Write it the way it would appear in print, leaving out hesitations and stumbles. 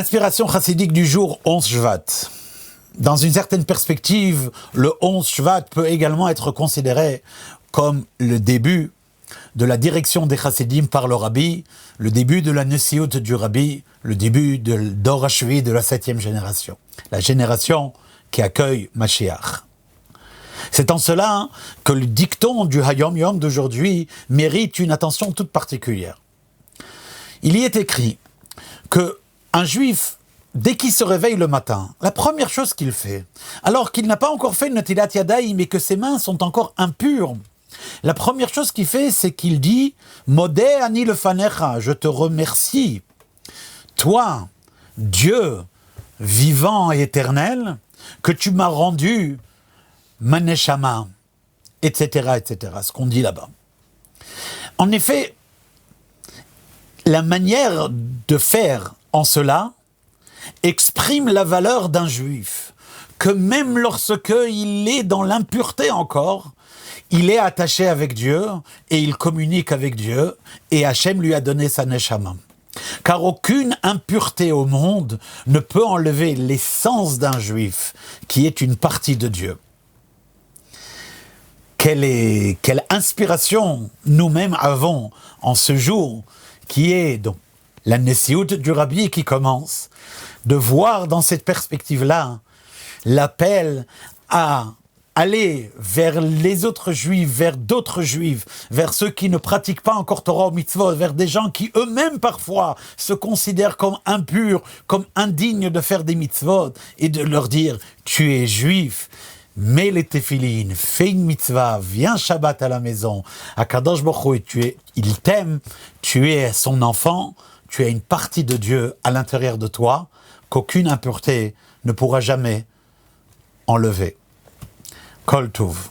Inspiration chassidique du jour 11 Shvat. Dans une certaine perspective, le 11 Shvat peut également être considéré comme le début de la direction des chassidim par le Rabbi, le début de la Nessiout du Rabbi, le début de Dor HaShvi de la 7e génération, la génération qui accueille Mashiach. C'est en cela que le dicton du Hayom Yom d'aujourd'hui mérite une attention toute particulière. Il y est écrit que un juif, dès qu'il se réveille le matin, la première chose qu'il fait, alors qu'il n'a pas encore fait Netilat Yadayim mais que ses mains sont encore impures, la première chose qu'il fait, c'est qu'il dit « Modé ani lefanecha » je te remercie, toi, Dieu, vivant et éternel, que tu m'as rendu ma neshama, etc., etc., ce qu'on dit là-bas. En effet, la manière de faire en cela exprime la valeur d'un juif, que même lorsque il est dans l'impureté encore, il est attaché avec Dieu et il communique avec Dieu et Hachem lui a donné sa neshama. Car aucune impureté au monde ne peut enlever l'essence d'un juif qui est une partie de Dieu. Quelle inspiration nous-mêmes avons en ce jour qui est donc la Nessiout du Rabbi qui commence, de voir dans cette perspective-là l'appel à aller vers les autres juifs, vers d'autres juifs, vers ceux qui ne pratiquent pas encore Torah ou mitzvot, vers des gens qui eux-mêmes parfois se considèrent comme impurs, comme indignes de faire des mitzvot, et de leur dire « tu es juif ». Mets les téphilines, fais une mitzvah, viens Shabbat à la maison, à Kadosh Baruch Hu, il t'aime, tu es son enfant, tu as une partie de Dieu à l'intérieur de toi, qu'aucune impureté ne pourra jamais enlever. Kol Tov.